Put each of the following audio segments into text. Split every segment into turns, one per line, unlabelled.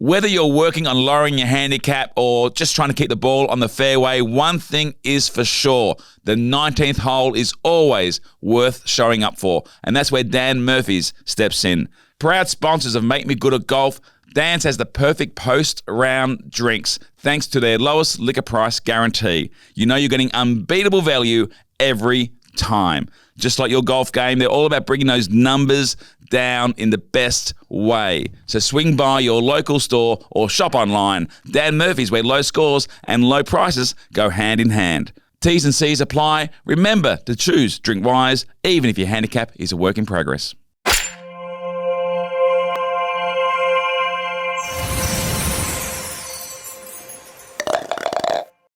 Whether you're working on lowering your handicap or just trying to keep the ball on the fairway, one thing is for sure. The 19th hole is always worth showing up for, and that's where Dan Murphy's steps in. Proud sponsors of Make Me Good at Golf, Dan's has the perfect post-round drinks thanks to their lowest liquor price guarantee. You know you're getting unbeatable value every time. Just like your golf game, they're all about bringing those numbers down in the best way. So swing by your local store or shop online. Dan Murphy's, where low scores and low prices go hand in hand. T's and C's apply. Remember to choose Drink Wise, even if your handicap is a work in progress.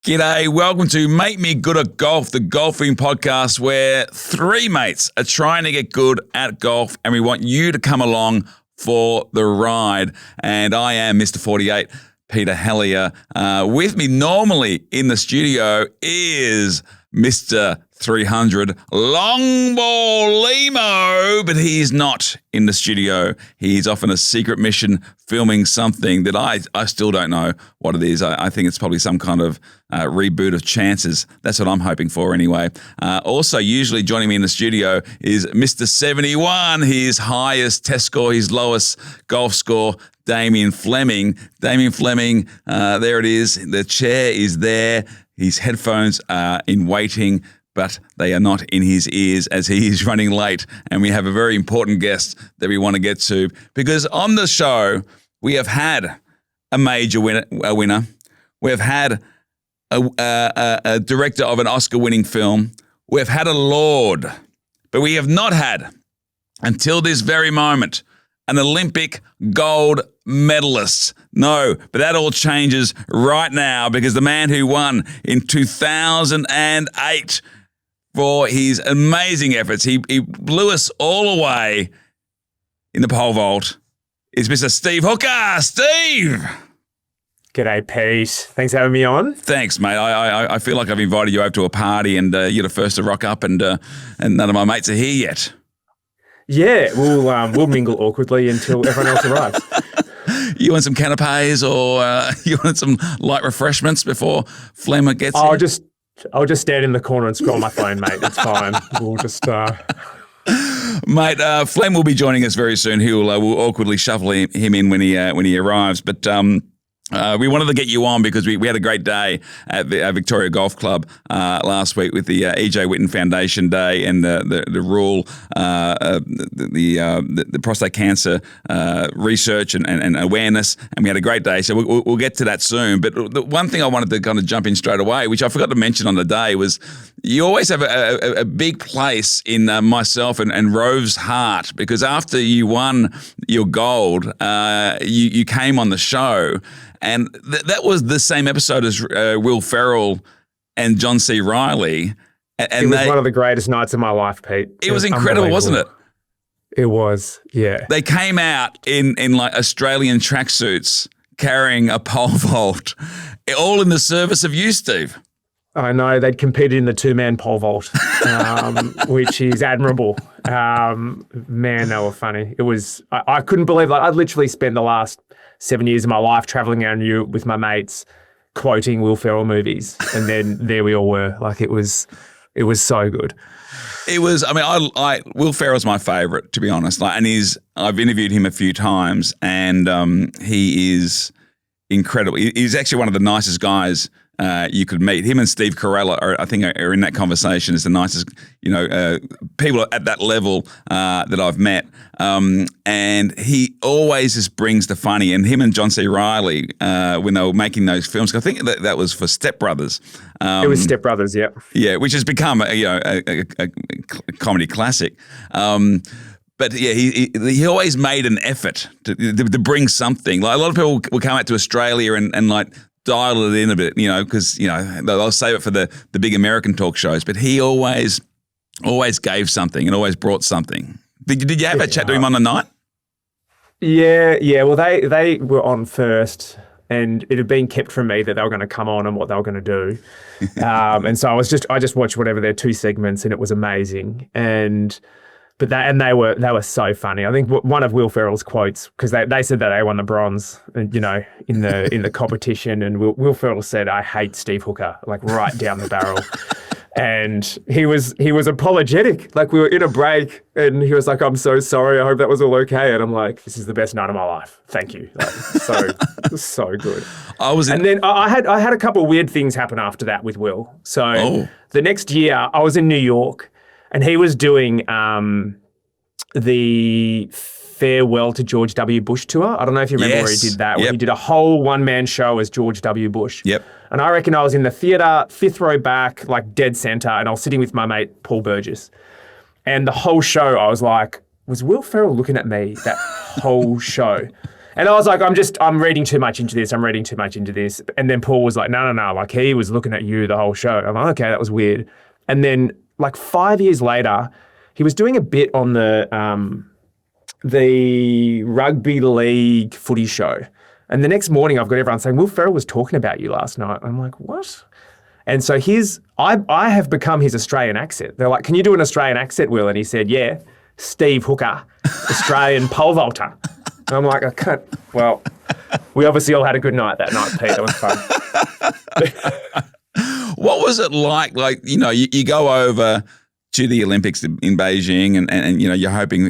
G'day, welcome to Make Me Good at Golf, the golfing podcast where three mates are trying to get good at golf and we want you to come along for the ride. And I am Mr. 48, Peter Hellier. With me normally in the studio is Mr. 300, Long Ball Limo, but he's not in the studio. He's off on a secret mission filming something that I still don't know what it is. I think it's probably some kind of reboot of Chances. That's what I'm hoping for anyway. Also, usually joining me in the studio is Mr. 71, his highest test score, his lowest golf score, Damien Fleming. Damien Fleming, there it is. The chair is there. His headphones are in waiting, but they are not in his ears as he is running late. And we have a very important guest that we want to get to because on the show, we have had a major winner. We have had a director of an Oscar-winning film. We have had a Lord, but we have not had, until this very moment, an Olympic gold medalist. No, but that all changes right now because the man who won in 2008 for his amazing efforts, he blew us all away in the pole vault, is Mr. Steve Hooker. Steve!
G'day, Pete. Thanks for having me on.
Thanks, mate. I feel like I've invited you over to a party and you're the first to rock up and none of my mates are here yet.
Yeah, we'll mingle awkwardly until everyone else arrives.
You want some canapes or you want some light refreshments before Flem gets here?
I'll just stand in the corner and scroll my phone, mate. It's fine. We'll just...
Mate, Flem will be joining us very soon. We'll awkwardly shuffle him in when he arrives. But we wanted to get you on because we had a great day at the Victoria Golf Club last week with the E.J. Whitten Foundation Day and the rural the prostate cancer research and awareness, and we had a great day. So we'll get to that soon. But the one thing I wanted to kind of jump in straight away, which I forgot to mention on the day, was you always have a big place in myself and Rove's heart because after you won your gold, you came on the show. And that was the same episode as Will Ferrell and John C. Reilly. And
it was one of the greatest nights of my life, Pete.
It was incredible, wasn't it?
It was, yeah.
They came out in like Australian tracksuits carrying a pole vault, all in the service of you, Steve.
I know. They'd competed in the two-man pole vault, which is admirable. Man, they were funny. It was, I couldn't believe, like, I'd literally spent the last 7 years of my life traveling around Europe with my mates, quoting Will Ferrell movies, and then there we all were. Like it was so good.
It was. I mean, Will Ferrell's my favourite, to be honest. Like, and I've interviewed him a few times, and he is incredible. He's actually one of the nicest guys you could meet. Him and Steve Carell are in that conversation as the nicest, people at that level that I've met. And he always just brings the funny. And him and John C. Reilly, when they were making those films, I think that was for Step Brothers.
It was Step Brothers, yeah.
Yeah, which has become a comedy classic. But yeah, he always made an effort to bring something. Like a lot of people will come out to Australia and like dial it in a bit, because they'll save it for the big American talk shows. But he always gave something and always brought something. Did you have a chat to him on the night?
Yeah. Well, they were on first, and it had been kept from me that they were going to come on and what they were going to do. And so I just watched whatever their two segments, and it was amazing. And But they were so funny. I think one of Will Ferrell's quotes, because they said that they won the bronze, in the competition, and Will Ferrell said, "I hate Steve Hooker," like right down the barrel. And he was apologetic. Like we were in a break, and he was like, "I'm so sorry. I hope that was all okay." And I'm like, "This is the best night of my life. Thank you." Like, so good. Then I had a couple of weird things happen after that with Will. So the next year, I was in New York. And he was doing the Farewell to George W. Bush tour. I don't know if you remember where he did that, where he did a whole one-man show as George W. Bush.
Yep.
And I reckon I was in the theatre, 5th row back, like dead centre, and I was sitting with my mate, Paul Burgess. And the whole show, I was like, was Will Ferrell looking at me that whole show? And I was like, I'm reading too much into this. And then Paul was like, no. Like, he was looking at you the whole show. I'm like, okay, that was weird. And then like 5 years later, he was doing a bit on the rugby league footy show. And the next morning I've got everyone saying, Will Ferrell was talking about you last night. I'm like, what? And so I have become his Australian accent. They're like, can you do an Australian accent, Will? And he said, yeah, Steve Hooker, Australian pole vaulter. And I'm like, I can't. Well, we obviously all had a good night that night, Pete. That was fun.
What was it like? Like, you go over to the Olympics in Beijing and you're hoping,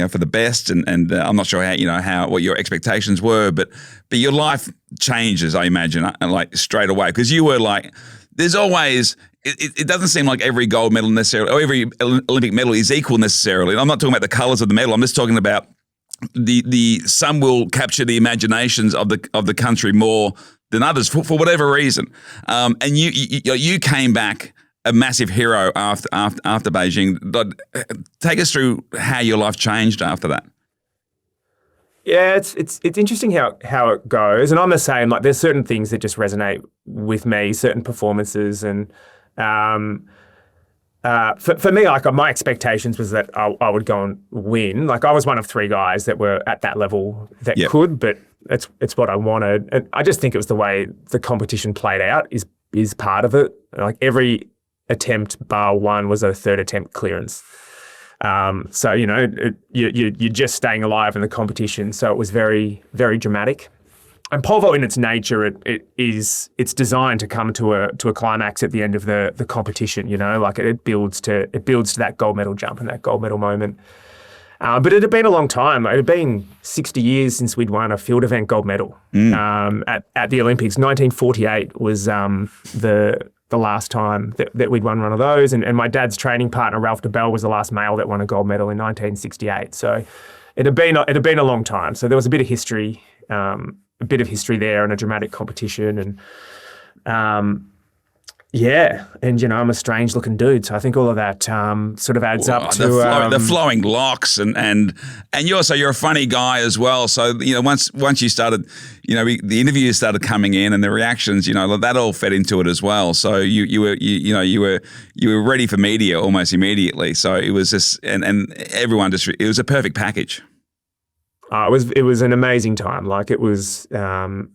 for the best. And I'm not sure what your expectations were, but your life changes, I imagine, like straight away. Because you were like, there's always, it doesn't seem like every gold medal necessarily, or every Olympic medal is equal necessarily. And I'm not talking about the colors of the medal. I'm just talking about the some will capture the imaginations of the country more than others for whatever reason. And you came back a massive hero after Beijing. Take us through how your life changed after that.
Yeah, it's interesting how it goes, and I'm the same. Like, there's certain things that just resonate with me, certain performances, and for me, like my expectations was that I would go and win. Like, I was one of 3 guys that were at that level that could, but it's what I wanted. And I just think it was the way the competition played out is part of it. Like, every attempt bar one was a 3rd attempt clearance. So you're just staying alive in the competition. So it was very, very dramatic. And pole vault in its nature, it's designed to come to a climax at the end of the competition. Like it builds to that gold medal jump and that gold medal moment. But it had been a long time. It had been 60 years since we'd won a field event gold medal at the Olympics. 1948 was the last time that we'd won one of those. And my dad's training partner, Ralph DeBell, was the last male that won a gold medal in 1968. So it had been a long time. So there was a bit of history there and a dramatic competition. And I'm a strange looking dude. So I think all of that sort of adds up to
the flowing locks and you're a funny guy as well. So once you started, the interviews started coming in and the reactions, that all fed into it as well. So you were ready for media almost immediately. So it was just and everyone it was a perfect package.
It was an amazing time. Like, it was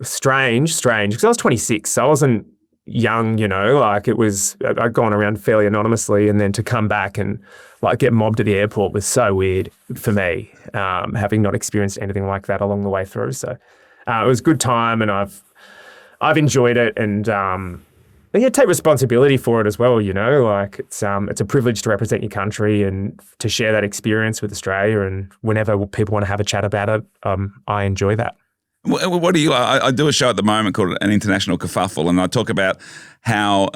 strange because I was 26, so I wasn't young, like it was, I'd gone around fairly anonymously, and then to come back and like get mobbed at the airport was so weird for me, having not experienced anything like that along the way through. So it was a good time, and I've enjoyed it, and take responsibility for it as well. Like it's a privilege to represent your country and to share that experience with Australia. And whenever people want to have a chat about it, I enjoy that.
What do you like? I do a show at the moment called An International Kerfuffle, and I talk about how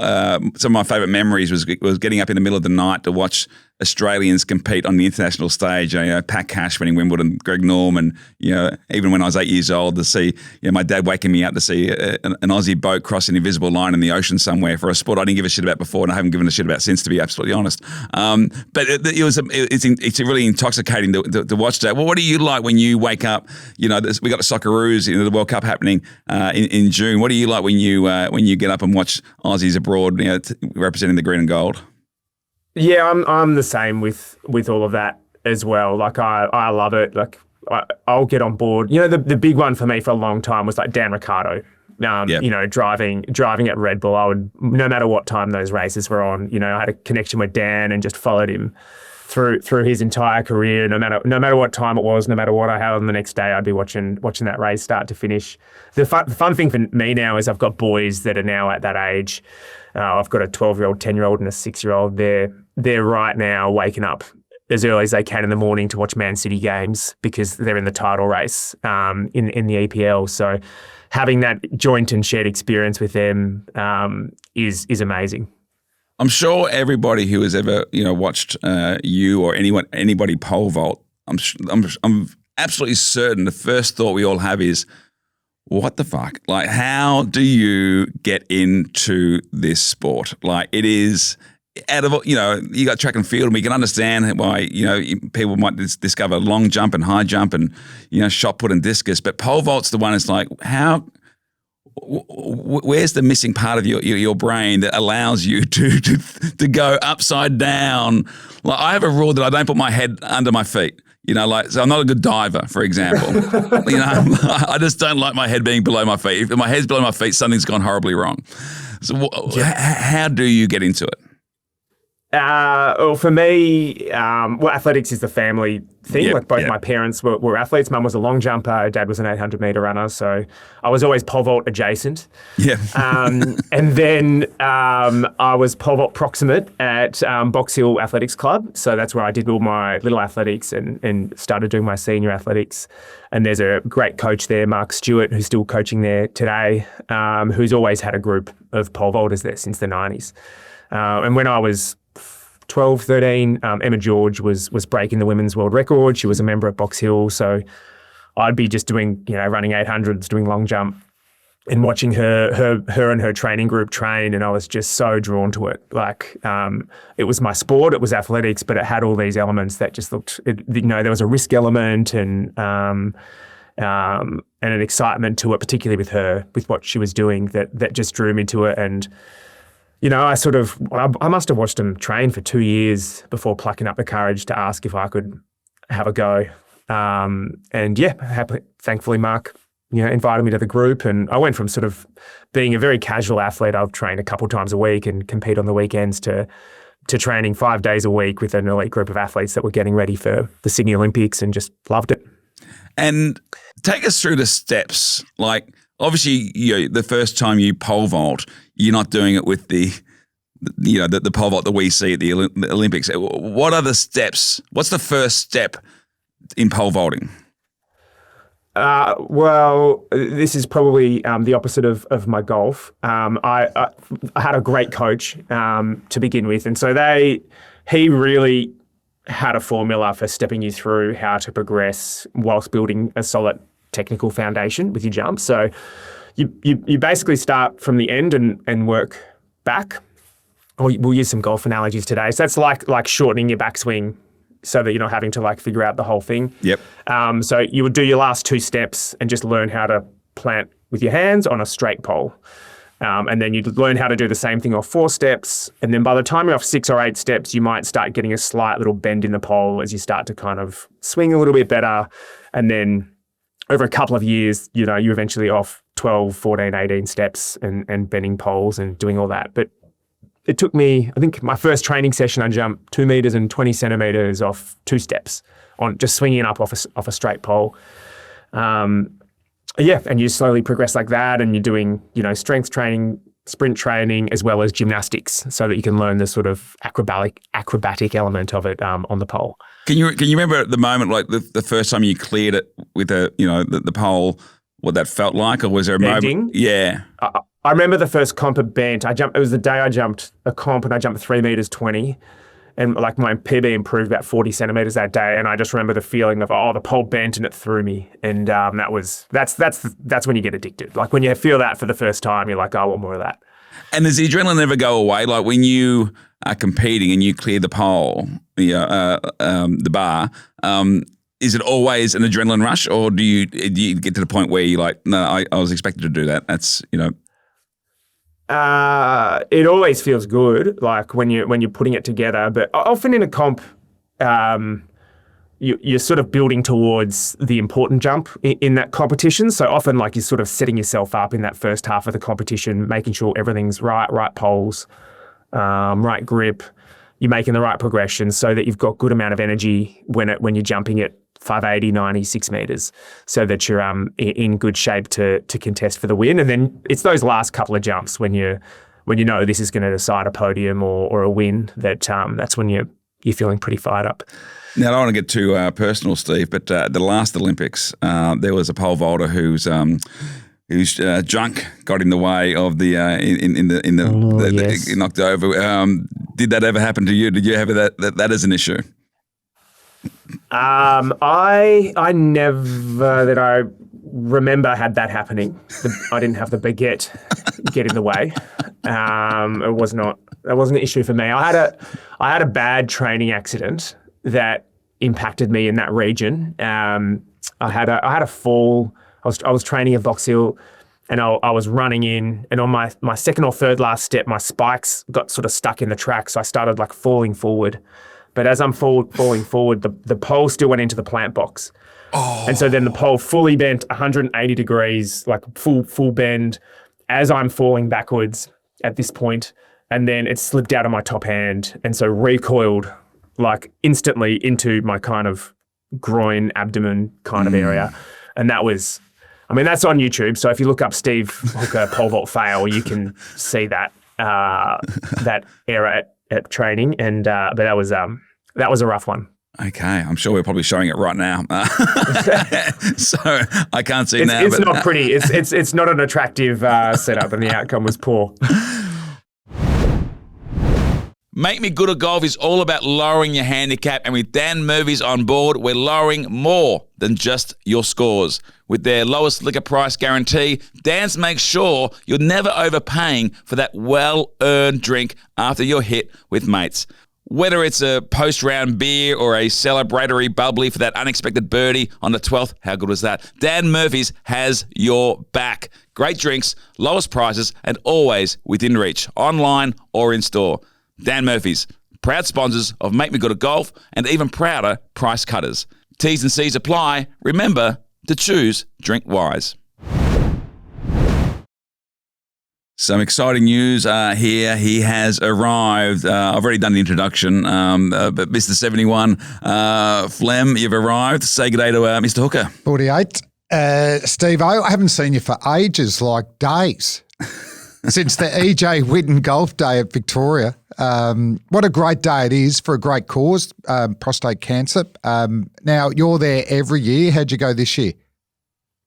some of my favourite memories was getting up in the middle of the night to watch Australians compete on the international stage. Pat Cash winning Wimbledon, Greg Norman. Even when I was 8 years old, to see my dad waking me up to see an Aussie boat cross an invisible line in the ocean somewhere for a sport I didn't give a shit about before, and I haven't given a shit about since, to be absolutely honest. But it's really intoxicating to watch that. Well, what do you like when you wake up? We got the Socceroos, the World Cup happening in June. What do you like when you get up and watch Aussies abroad, representing the green and gold?
Yeah, I'm the same with all of that as well. Like I love it. Like I'll get on board. The big one for me for a long time was like Dan Ricciardo. Driving at Red Bull, I would, no matter what time those races were on, I had a connection with Dan and just followed him through his entire career. No matter what time it was, no matter what I had on the next day, I'd be watching that race start to finish. The fun thing for me now is I've got boys that are now at that age. I've got a 12-year-old, 10-year-old, and a 6-year-old. They're right now waking up as early as they can in the morning to watch Man City games because they're in the title race in the EPL. So having that joint and shared experience with them is amazing.
I'm sure everybody who has ever watched you or anybody pole vault, I'm absolutely certain the first thought we all have is, what the fuck? Like, how do you get into this sport? Like, it is out of you got track and field, and we can understand why people might discover long jump and high jump and shot put and discus, but pole vault's the one. It's like, how? Where's the missing part of your brain that allows you to go upside down? Like, I have a rule that I don't put my head under my feet. So I'm not a good diver, for example. I just don't like my head being below my feet. If my head's below my feet, something's gone horribly wrong. So how do you get into it?
Well, for me, athletics is the family thing.
Yep,
like both my parents were athletes. Mum was a long jumper. Dad was an 800-meter runner. So I was always pole vault adjacent.
Yeah.
And then I was pole vault proximate at Box Hill Athletics Club. So that's where I did all my little athletics and started doing my senior athletics. And there's a great coach there, Mark Stewart, who's still coaching there today, who's always had a group of pole vaulters there since the 90s. And when I was 12, 13, Emma George was breaking the women's world record. She was a member at Box Hill. So I'd be just doing, running 800s, doing long jump and watching her and her training group train. And I was just so drawn to it. Like, it was my sport, it was athletics, but it had all these elements that just looked, there was a risk element and an excitement to it, particularly with her, with what she was doing that just drew me to it. And I must have watched him train for 2 years before plucking up the courage to ask if I could have a go. Thankfully, Mark, invited me to the group, and I went from sort of being a very casual athlete. I've trained a couple times a week and compete on the weekends to training 5 days a week with an elite group of athletes that were getting ready for the Sydney Olympics, and just loved it. And
take us through the steps. Like, obviously, the first time you pole vault, you're not doing it with the pole vault that we see at the Olympics. What are the steps? What's the first step in pole vaulting?
Well, this is probably the opposite of my golf. I had a great coach to begin with, and so he really had a formula for stepping you through how to progress whilst building a solid technical foundation with your jump. So you basically start from the end and work back. We'll use some golf analogies today. So that's like shortening your backswing so that you're not having to figure out the whole thing.
Yep.
So you would do your last 2 steps and just learn how to plant with your hands on a straight pole. And then you'd learn how to do the same thing off 4 steps. And then by the time you're off 6 or 8 steps, you might start getting a slight little bend in the pole as you start to kind of swing a little bit better. And then over a couple of years, you're eventually off 12, 14, 18 steps and bending poles and doing all that. But it took me, I think my first training session, I jumped 2 meters and 20 centimeters off 2 steps on just swinging up off a straight pole. And you slowly progress like that, and you're doing, strength training, sprint training, as well as gymnastics, so that you can learn the sort of acrobatic element of it on the pole.
Can you remember the moment, like the first time you cleared it with the pole, what that felt like, or was there a
Bending?
moment? Yeah.
I remember the first comp at bent. It was the day I jumped a comp, and I jumped 3 meters 20. And my PB improved about 40 centimeters that day, and I just remember the feeling of the pole bent and it threw me, and that's when you get addicted. Like when you feel that for the first time, you're like, I want more of that.
And does the adrenaline never go away? Like when you are competing and you clear the pole, the bar, is it always an adrenaline rush, or do you get to the point where you're like, no, I was expected to do that? That's
It always feels good, like when you're putting it together. But often in a comp, you're sort of building towards the important jump in that competition. So often, like, you're sort of setting yourself up in that first half of the competition, making sure everything's right poles, right grip. you're making the right progression so that you've got good amount of energy when you're jumping at 580, 90, 6 meters, so that you're in good shape to contest for the win. And then it's those last couple of jumps when you know this is going to decide a podium or a win, that's when you're feeling pretty fired up.
Now, I don't want to get too personal, Steve, but the last Olympics, there was a pole vaulter whose junk got in the way of the knocked over. Did that ever happen to you? Did you have that as an issue?
I never that I remember had that happening. I didn't have the baguette get in the way. That wasn't an issue for me. I had a bad training accident that impacted me in that region. I had a fall. I was training at Box Hill, and I was running in, and on my second or third last step, my spikes got sort of stuck in the track, so I started like falling forward. But as I'm falling forward, the pole still went into the plant box. Oh. And so then the pole fully bent 180 degrees, like full bend, as I'm falling backwards at this point, and then it slipped out of my top hand, and so recoiled like instantly into my kind of groin, abdomen kind of area. And that was, that's on YouTube. So if you look up Steve Hooker pole vault fail, you can see that error at training. And but that was a rough one.
Okay, I'm sure we're probably showing it right now, so I can't see now.
It's not pretty. It's not an attractive setup, and the outcome was poor.
Make Me Good at Golf is all about lowering your handicap, and with Dan Murphy's on board, we're lowering more than just your scores. With their lowest liquor price guarantee, Dan's makes sure you're never overpaying for that well-earned drink after you're hit with mates. Whether it's a post-round beer or a celebratory bubbly for that unexpected birdie on the 12th, how good was that? Dan Murphy's has your back. Great drinks, lowest prices, and always within reach, online or in store. Dan Murphy's, proud sponsors of Make Me Good at Golf, and even prouder price cutters. T's and C's apply. Remember to choose Drink Wise. Some exciting news here. He has arrived. I've already done the introduction, but Mr. 71, Flem, you've arrived. Say good day to Mr. Hooker.
48. Steve, I haven't seen you for ages, like days, since the E.J. Whitten Golf Day at Victoria. What a great day it is for a great cause, prostate cancer. Now, you're there every year. How'd you go this year?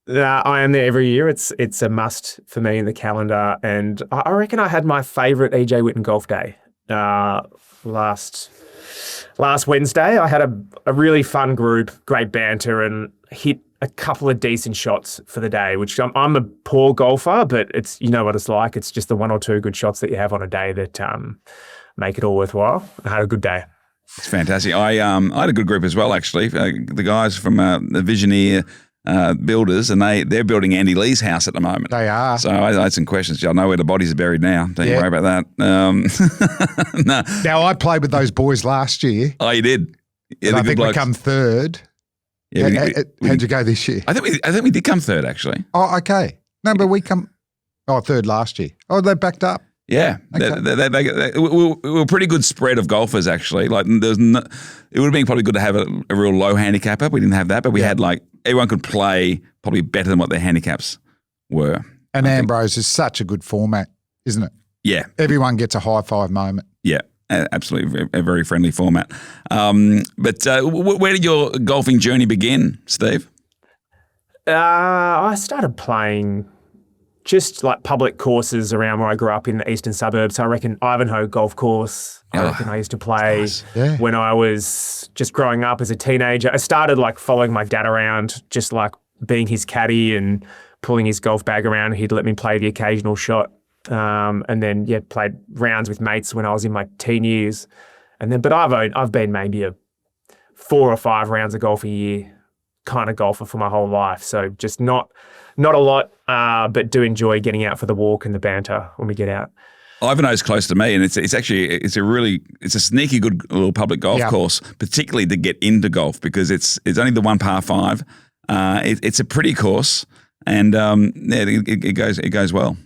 I am there every year. It's a must for me in the calendar, and I reckon I had my favourite E.J. Whitten Golf Day last Wednesday. I had a really fun group, great banter, and hit a couple of decent shots for the day. Which I'm a poor golfer, but it's, you know what it's like. It's just the one or two good shots that you have on a day that make it all worthwhile. I had a good day.
It's fantastic. I had a good group as well, actually. The guys from the Visioneer builders, and they're building Andy Lee's house at the moment.
They are.
So I had some questions. I know where the bodies are buried now. Don't you worry about that. No.
Now, I played with those boys last year.
Oh, you did? Yeah,
I think we come third.
Yeah,
how'd you go this year?
I think we did come third, actually.
Oh, okay. No, but we come third last year. Oh, they backed up.
Yeah, okay. We were a pretty good spread of golfers, actually. Like, it would have been probably good to have a real low handicapper. We didn't have that, but we had everyone could play probably better than what their handicaps were.
And Ambrose is such a good format, isn't it?
Yeah,
everyone gets a high five moment.
Yeah, absolutely, a very friendly format. But where did your golfing journey begin, Steve?
I started playing just like public courses around where I grew up in the eastern suburbs. So I reckon Ivanhoe Golf Course. I reckon I used to play when I was just growing up as a teenager. I started like following my dad around, just like being his caddy and pulling his golf bag around. He'd let me play the occasional shot. And then, played rounds with mates when I was in my teen years. And then, but I've been maybe a 4 or 5 rounds of golf a year kind of golfer for my whole life. So just not a lot, but do enjoy getting out for the walk and the banter when we get out.
Ivanhoe's close to me, and it's a sneaky good little public golf course, particularly to get into golf because it's only the one par 5. It's a pretty course, and it goes well.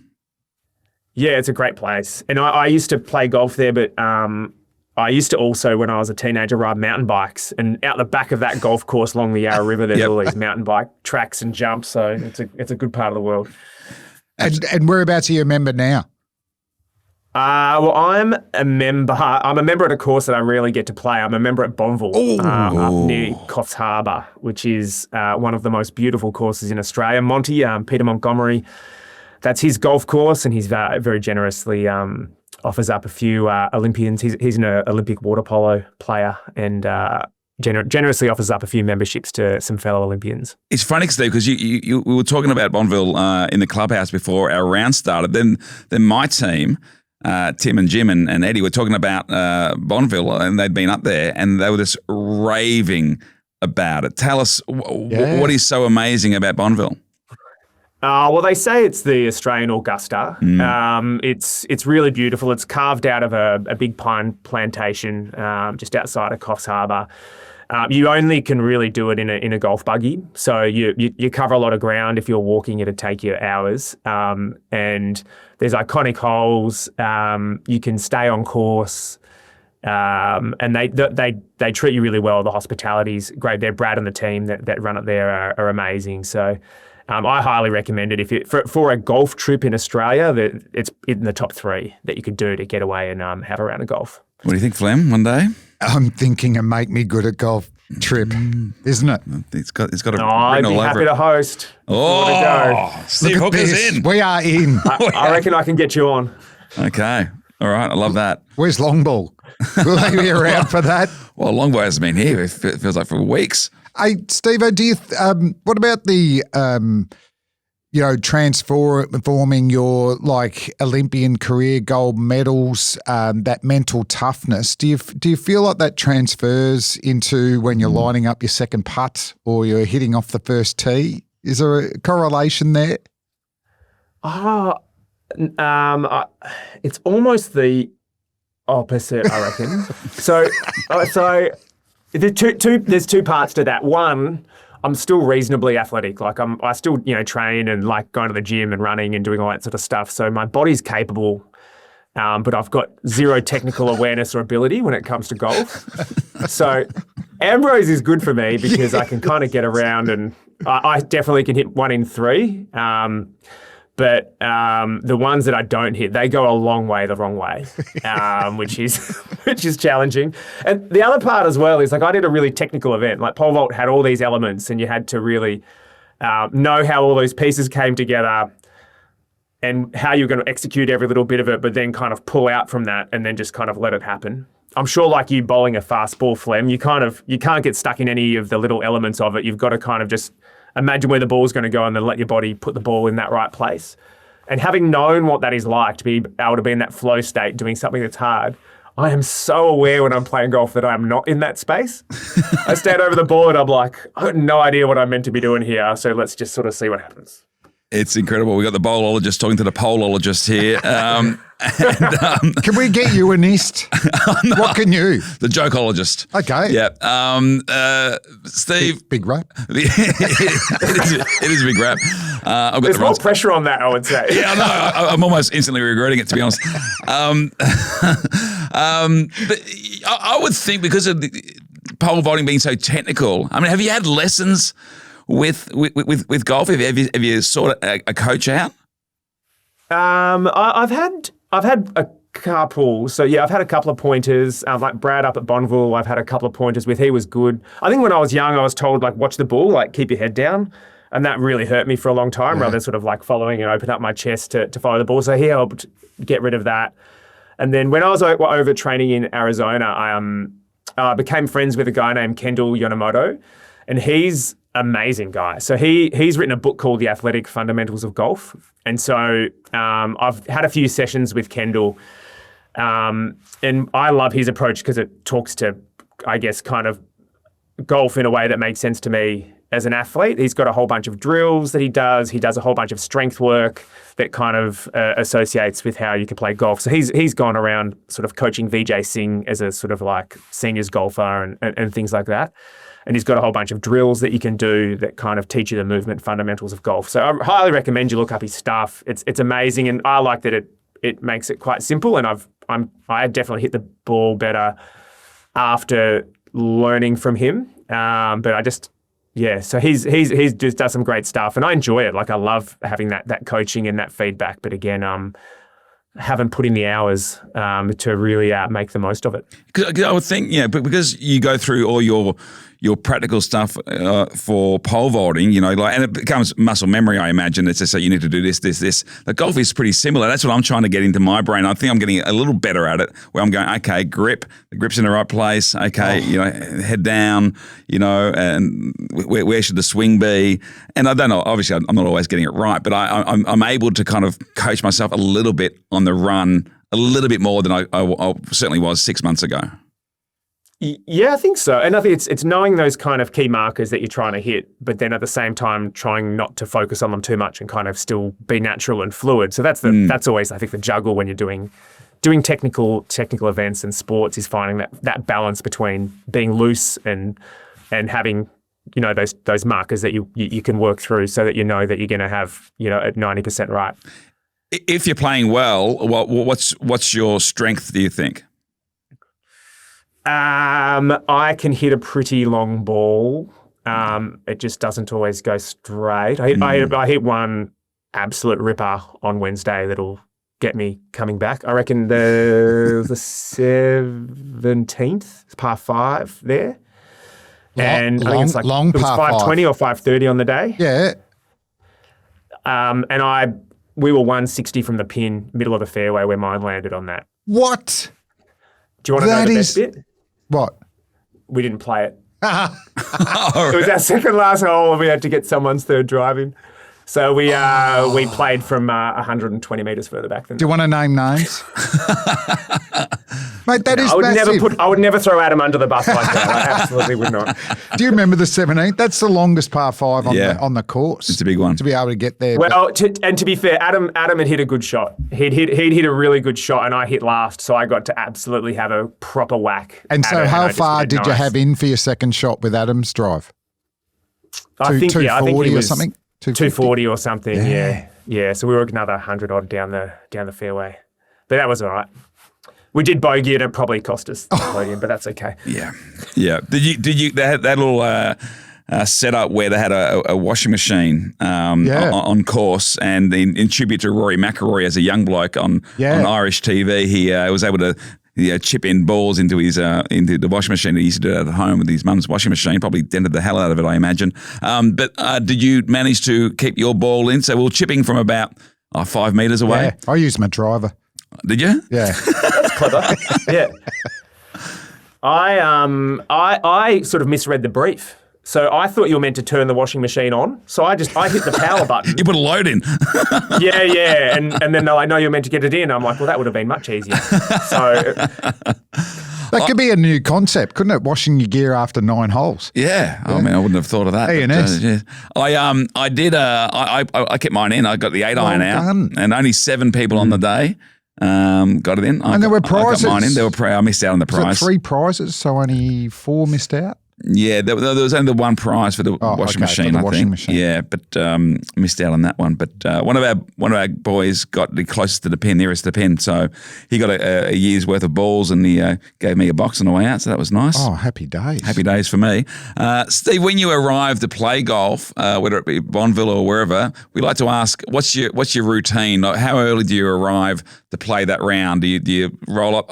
Yeah, it's a great place, and I used to play golf there, but I I used to also, when I was a teenager, ride mountain bikes, and out the back of that golf course along the Yarra River, there's all these mountain bike tracks and jumps. So it's a good part of the world.
And whereabouts are you a member now?
Well, I'm a member at a course that I rarely get to play. I'm a member at Bonville, up near Coffs Harbour, which is one of the most beautiful courses in Australia. Monty, Peter Montgomery, that's his golf course, and he's very generously offers up a few Olympians. He's an Olympic water polo player, and generously offers up a few memberships to some fellow Olympians.
It's funny, Steve, because we were talking about Bonville in the clubhouse before our round started. Then my team, Tim and Jim and Eddie, were talking about Bonville, and they'd been up there, and they were just raving about it. Tell us what is so amazing about Bonville.
Well, they say it's the Australian Augusta. It's really beautiful. It's carved out of a big pine plantation just outside of Coffs Harbour. You only can really do it in a golf buggy, so you cover a lot of ground. If you're walking, it'd take you hours. And there's iconic holes. You can stay on course, and they treat you really well. The hospitality's great. Brad and the team that run it there are amazing. So. I highly recommend it for a golf trip in Australia. It's in the top 3 that you could do to get away and have a round of golf.
What do you think, Flem? One day?
I'm thinking a make me good at golf trip, isn't it?
It's got a
I'd be happy to host.
Steve Hooker's in.
We are in.
I reckon I can get you on.
Okay. All right. I love that.
Where's Longball? Will they be around for that?
Well, Longbow hasn't been here. It feels like for weeks.
Hey, Steve-O, what about the, transforming your Olympian career gold medals, that mental toughness? Do you feel like that transfers into when you're lining up your second putt or you're hitting off the first tee? Is there a correlation there?
It's almost the opposite, I reckon. So there's two parts to that. One, I'm still reasonably athletic. I still, train and like going to the gym and running and doing all that sort of stuff. So my body's capable, but I've got zero technical awareness or ability when it comes to golf. So Ambrose is good for me because I can kind of get around, and I definitely can hit 1 in 3. But the ones that I don't hit, they go a long way the wrong way, which is challenging. And the other part as well is I did a really technical event. Like pole vault had all these elements, and you had to really know how all those pieces came together and how you're going to execute every little bit of it, but then kind of pull out from that and then just kind of let it happen. I'm sure like you bowling a fast ball, Flem, you can't get stuck in any of the little elements of it. You've got to kind of just imagine where the ball's going to go and then let your body put the ball in that right place. And having known what that is like, to be able to be in that flow state doing something that's hard, I am so aware when I'm playing golf that I'm not in that space. I stand over the ball and I'm like, I have no idea what I'm meant to be doing here, so let's just sort of see what happens.
It's incredible. We got the bowlologist talking to the poleologist here.
Can we get you a nist?
No,
what can you?
The jokeologist.
Okay.
Yeah. Steve.
Big rap.
it is a big rap.
There's more pressure on that, I would say.
Yeah, no, I'm almost instantly regretting it, to be honest. But I would think because of the pole vaulting being so technical, I mean, have you had lessons with golf? Have you sought a coach out?
I've had a couple. So yeah, I've had a couple of pointers. Like Brad up at Bonville, I've had a couple of pointers with. He was good. I think when I was young, I was told watch the ball, keep your head down, and that really hurt me for a long time. Rather than sort of following and open up my chest to follow the ball. So he helped get rid of that. And then when I was over training in Arizona, I became friends with a guy named Kendall Yonemoto, and he's amazing guy. So he's written a book called The Athletic Fundamentals of Golf. And so I've had a few sessions with Kendall, and I love his approach because it talks to, I guess, kind of golf in a way that makes sense to me as an athlete. He's got a whole bunch of drills that he does. He does a whole bunch of strength work that kind of associates with how you can play golf. So he's gone around sort of coaching Vijay Singh as a sort of seniors golfer and things like that. And he's got a whole bunch of drills that you can do that kind of teach you the movement fundamentals of golf. So I highly recommend you look up his stuff. It's amazing, and I like that it makes it quite simple. And I've I definitely hit the ball better after learning from him. But I just, so he's just does some great stuff, and I enjoy it. Like I love having that coaching and that feedback. But again, haven't put in the hours to really make the most of it.
Because I would think, but because you go through all your practical stuff for pole vaulting, and it becomes muscle memory, I imagine. It's just like you need to do this. The golf is pretty similar. That's what I'm trying to get into my brain. I think I'm getting a little better at it, where I'm going, okay, grip, the grip's in the right place. Okay, head down, and where should the swing be? And I don't know, obviously I'm not always getting it right, but I'm able to kind of coach myself a little bit on the run, a little bit more than I certainly was 6 months ago.
Yeah, I think so. And I think it's knowing those kind of key markers that you're trying to hit, but then at the same time trying not to focus on them too much and kind of still be natural and fluid. So that's always, I think, the juggle when you're doing technical events and sports, is finding that balance between being loose and having those markers that you can work through, so that you know that you're going to have at 90% right.
If you're playing well, what's your strength, do you think?
I can hit a pretty long ball. It just doesn't always go straight. I hit one absolute ripper on Wednesday that'll get me coming back. I reckon the 17th, par 5 there. I think it's like
long
it was
par
520 or 530 on the day.
Yeah.
And we were 160 from the pin, middle of the fairway, where mine landed on that.
What?
Do you want to know the best bit?
What?
We didn't play it. It was our second last hole, and we had to get someone's third drive in. So we played from 120 metres further back than.
Do you want to name names? Mate, that is massive.
I would never throw Adam under the bus like that. I absolutely would not.
Do you remember the 17th? That's the longest par 5 on the course.
It's a big one.
To be able to get there.
Well, to be fair, Adam had hit a good shot. He'd hit a really good shot, and I hit last, so I got to absolutely have a proper whack.
And so how far did you have in for your second shot with Adam's drive?
I think it was
or something?
240 or something, yeah. So we were another 100 odd down the fairway. But that was all right. We did bogey and it probably cost us the podium, but that's okay.
Yeah. Did you? They had that little setup where they had a washing machine on course, and in tribute to Rory McIlroy as a young bloke on Irish TV, he was able to chip in balls into the washing machine. He used to do it at home with his mum's washing machine. Probably dented the hell out of it, I imagine. But did you manage to keep your ball in? So we were chipping from about 5 metres away.
Yeah, I used my driver.
Did you?
Yeah.
That's clever. Yeah. I sort of misread the brief. So I thought you were meant to turn the washing machine on. So I hit the power button.
You put a load in.
Yeah. And then they're like, no, you're meant to get it in. I'm like, well, that would have been much easier. So
that could be a new concept, couldn't it? Washing your gear after 9 holes.
Yeah. I mean, I wouldn't have thought of that.
A&S.
I did. I kept mine in. I got the 8-iron out,
done.
and only 7 people on the day got it in.
And there were prizes.
I got mine in. I missed out on the prize.
Was it 3 prizes, so only 4 missed out?
Yeah, there was only the one prize for the washing machine, I think. Machine. Yeah, but missed out on that one. But one of our boys got the closest to the pin, nearest to the pin, so he got a year's worth of balls, and he gave me a box on the way out, so that was nice.
Oh, happy days.
Happy days for me. Steve, when you arrive to play golf, whether it be Bonneville or wherever, we like to ask, what's your routine? Like, how early do you arrive to play that round? Do you roll up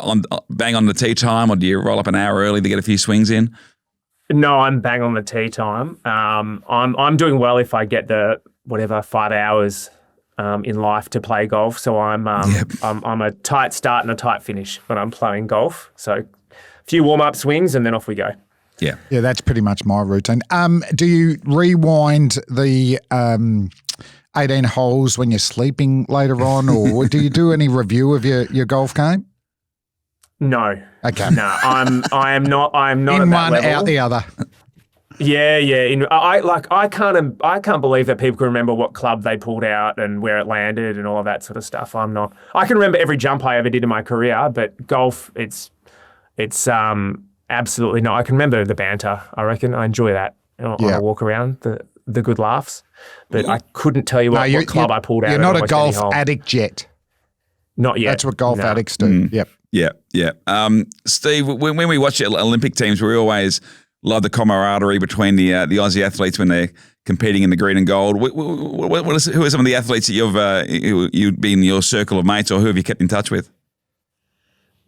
bang on the tee time, or do you roll up an hour early to get a few swings in?
No, I'm bang on the tee time. I'm doing well if I get the 5 hours in life to play golf. So I'm a tight start and a tight finish when I'm playing golf. So a few warm-up swings and then off we go.
Yeah,
that's pretty much my routine. Do you rewind the 18 holes when you're sleeping later on, or do you do any review of your golf game?
No.
Okay.
No, I am not
in
at that
one,
level.
out the other.
Yeah. I can't believe that people can remember what club they pulled out and where it landed and all of that sort of stuff. I'm not. I can remember every jump I ever did in my career, but golf, it's absolutely not. I can remember the banter. I reckon I enjoy that on a walk around, the good laughs. But I couldn't tell you what club I pulled out.
You're not a golf addict yet.
Not yet.
That's what golf addicts do. Yep.
Yeah, yeah. Steve, when we watch Olympic teams, we always love the camaraderie between the Aussie athletes when they're competing in the green and gold. Who are some of the athletes that you've been in your circle of mates, or who have you kept in touch with?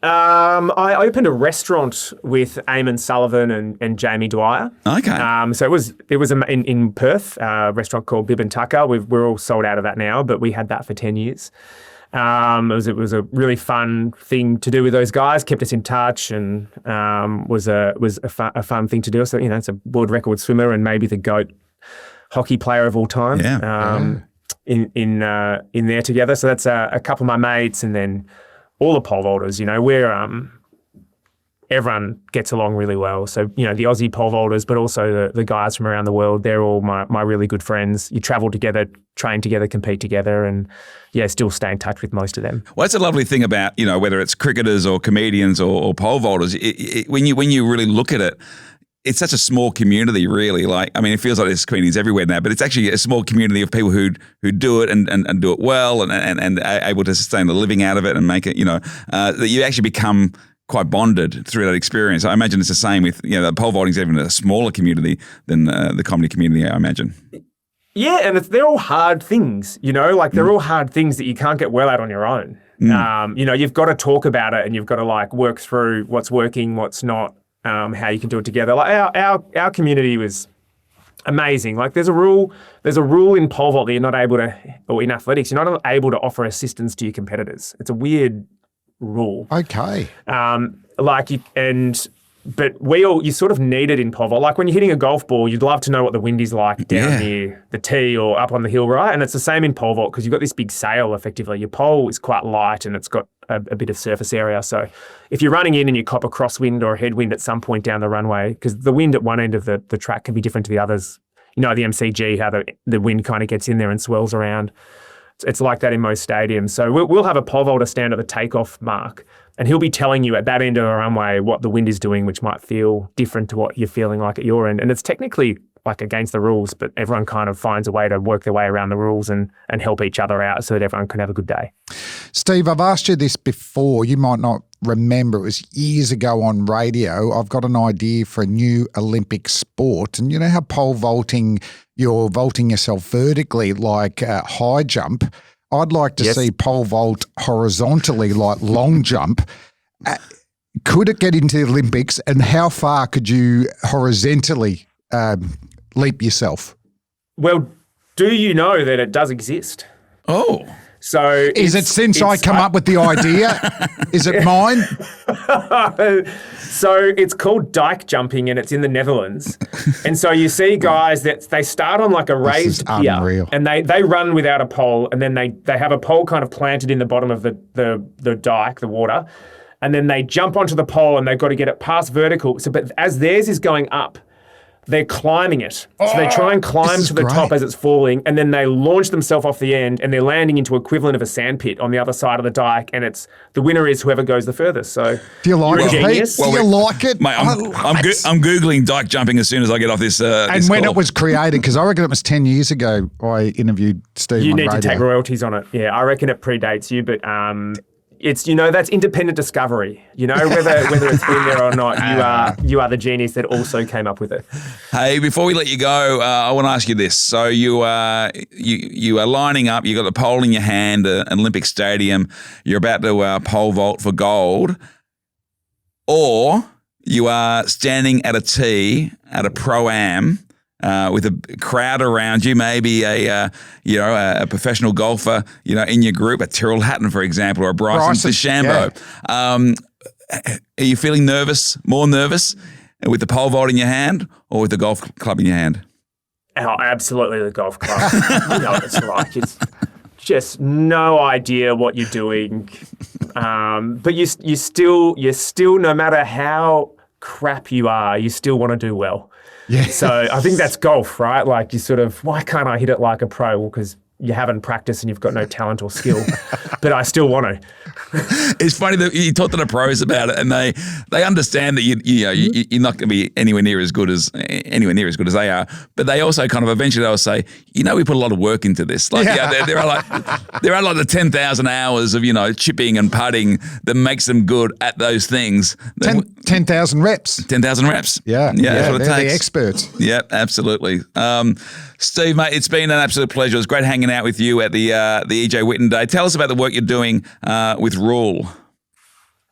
I opened a restaurant with Eamon Sullivan and Jamie Dwyer.
Okay.
So it was in Perth, a restaurant called Bib and Tucker. We're all sold out of that now, but we had that for 10 years. It was a really fun thing to do with those guys. Kept us in touch, and was a fun thing to do. So it's a world record swimmer and maybe the GOAT hockey player of all time.
Yeah.
In there together. So that's a couple of my mates, and then all the pole vaulters. We're everyone gets along really well. So the Aussie pole vaulters, but also the guys from around the world. They're all my really good friends. You travel together, train together, compete together, and still stay in touch with most of them.
Well, that's a lovely thing about whether it's cricketers or comedians or pole vaulters. When you really look at it, it's such a small community, really. It feels like there's communities everywhere now, but it's actually a small community of people who do it and do it well and are able to sustain a living out of it and make it, that you actually become quite bonded through that experience. I imagine it's the same with, the pole vaulting is even a smaller community than the comedy community, I imagine.
Yeah, and they're all hard things, they're all hard things that you can't get well at on your own. You've got to talk about it, and you've got to work through what's working, what's not. How you can do it together. Our community was amazing. There's a rule in pole vault that you're not able to, or in athletics, you're not able to offer assistance to your competitors. It's a weird rule.
Okay.
But you sort of need it in pole vault. When you're hitting a golf ball, you'd love to know what the wind is like down near the tee or up on the hill, right? And it's the same in pole vault because you've got this big sail effectively. Your pole is quite light and it's got a bit of surface area. So if you're running in and you cop a crosswind or a headwind at some point down the runway, because the wind at one end of the track can be different to the others. The MCG, how the wind kind of gets in there and swirls around. It's like that in most stadiums. So we'll have a pole vaulter stand at the takeoff mark, and he'll be telling you at that end of the runway what the wind is doing, which might feel different to what you're feeling like at your end. And it's technically against the rules, but everyone kind of finds a way to work their way around the rules and help each other out so that everyone can have a good day.
Steve, I've asked you this before. You might not remember. It was years ago on radio. I've got an idea for a new Olympic sport. And you know how pole vaulting, you're vaulting yourself vertically like high jump? I'd like to see pole vault horizontally like long jump. Could it get into the Olympics, and how far could you horizontally leap yourself?
Well, do you know that it does exist?
Oh.
So
is it since I come up with the idea? Is it mine?
So it's called dike jumping, and it's in the Netherlands. And so you see guys that they start on a raised pier,
unreal.
And they run without a pole, and then they have a pole kind of planted in the bottom of the dike, the water, and then they jump onto the pole and they've got to get it past vertical. So, but as theirs is going up, they're climbing it. So they try and climb to the top as it's falling, and then they launch themselves off the end, and they're landing into equivalent of a sandpit on the other side of the dike, and the winner is whoever goes the furthest. So
do you like it, Pete? Do you like it?
Mate, I'm Googling dike jumping as soon as I get off this
And when it was created, because I reckon it was 10 years ago, I interviewed Steve
You
on
need
radio.
to take royalties on it. Yeah, I reckon it predates you, but it's that's independent discovery. Whether it's been there or not, you are the genius that also came up with it.
Hey, before we let you go, I want to ask you this. So you are lining up. You got the pole in your hand, an Olympic stadium. You're about to pole vault for gold, or you are standing at a tee at a pro-am. With a crowd around you, maybe a professional golfer, in your group, a Tyrrell Hatton, for example, or a Bryson DeChambeau. Yeah. Are you feeling more nervous with the pole vault in your hand or with the golf club in your hand?
Oh, absolutely the golf club. You know what it's like. It's just no idea what you're doing. But you still, no matter how crap you are, you still want to do well. Yeah. So I think that's golf, right? You sort of, why can't I hit it like a pro? Well, because you haven't practiced and you've got no talent or skill. But I still want to.
It's funny that you talk to the pros about it, and they understand that you're not going to be anywhere near as good as they are. But they also kind of eventually they'll say, we put a lot of work into this. Like there are like the 10,000 hours of chipping and putting that makes them good at those things.
10,000 reps.
10,000 reps.
Yeah,
that's what it
they're
takes.
the experts.
Yeah, absolutely. Steve, mate, it's been an absolute pleasure. It was great hanging out with you at the EJ Whitten Day. Tell us about the work you're doing with Rule.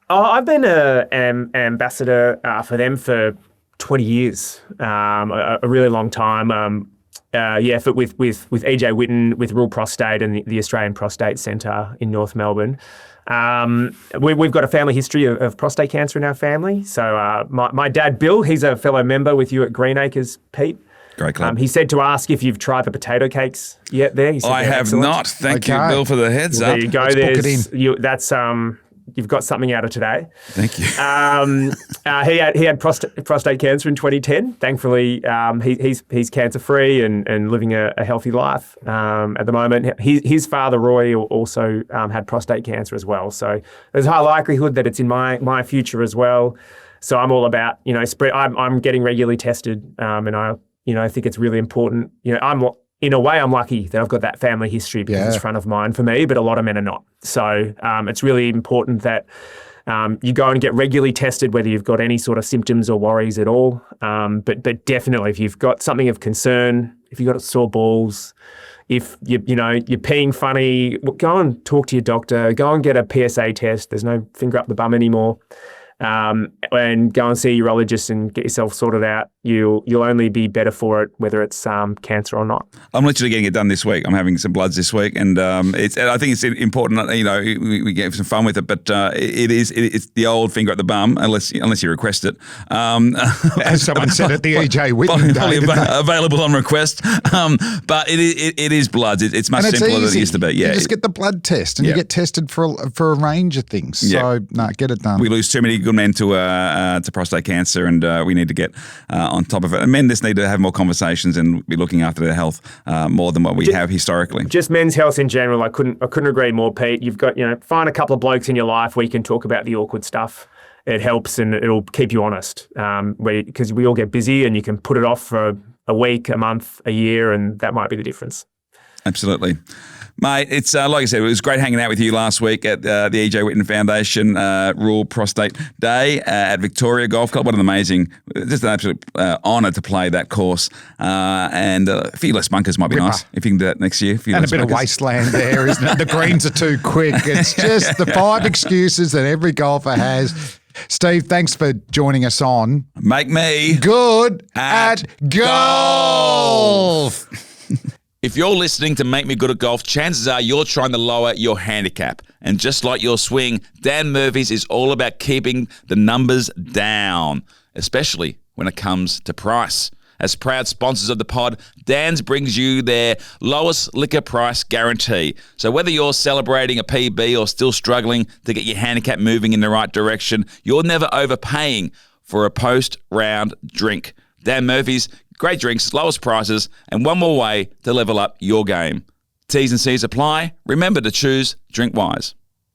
I've been an ambassador for them for 20 years, a really long time. With EJ Whitten, with Rule Prostate and the Australian Prostate Centre in North Melbourne. We've got a family history of prostate cancer in our family. So my dad, Bill, he's a fellow member with you at Greenacres, Pete.
Great club.
He said to ask if you've tried the potato cakes yet there. He said
I have
excellent.
Not. Thank you, Bill, for the heads up.
There you go.
Let's book it in.
That's you've got something out of today.
Thank you.
He had prostate cancer in 2010. Thankfully, he's cancer free and living a healthy life at the moment. His father Roy also had prostate cancer as well. So there's a high likelihood that it's in my future as well. So I'm all about I'm getting regularly tested, and I think it's really important. In a way, I'm lucky that I've got that family history because it's front of mind for me, but a lot of men are not. So it's really important that you go and get regularly tested, whether you've got any sort of symptoms or worries at all. But definitely, if you've got something of concern, if you've got sore balls, if you're peeing funny, go and talk to your doctor. Go and get a PSA test. There's no finger up the bum anymore. And go and see a urologist and get yourself sorted out. You'll only be better for it, whether it's cancer or not.
I'm literally getting it done this week. I'm having some bloods this week, and I think it's important. We get some fun with it, but it's the old finger at the bum, unless you request it.
As someone said at the EJ Whitten Day,
available on request. But it is bloods. It's much simpler than it used to be. Yeah,
you just get the blood test, and you get tested for a range of things. So get it done.
We lose too many good men to prostate cancer, and we need to get on top of it. And men just need to have more conversations and be looking after their health more than what we have historically. Just
men's health in general. I couldn't agree more, Pete. You've got find a couple of blokes in your life where you can talk about the awkward stuff. It helps and it'll keep you honest. Because we all get busy, and you can put it off for a week, a month, a year, and that might be the difference.
Absolutely. Mate, it's like I said, it was great hanging out with you last week at the EJ Whitten Foundation Rural Prostate Day at Victoria Golf Club. What an amazing, just an absolute honour to play that course. And a few less bunkers might be nice if you can do that next year.
And a bit of wasteland there, isn't it? The greens are too quick. It's just the 5 excuses that every golfer has. Steve, thanks for joining us on
Make Me
Good at Golf.
If you're listening to Make Me Good at Golf, chances are you're trying to lower your handicap. And just like your swing, Dan Murphy's is all about keeping the numbers down, especially when it comes to price. As proud sponsors of the pod, Dan's brings you their lowest liquor price guarantee. So whether you're celebrating a PB or still struggling to get your handicap moving in the right direction, you're never overpaying for a post-round drink. Dan Murphy's, great drinks, lowest prices, and one more way to level up your game. T's and C's apply. Remember to choose Drink Wise.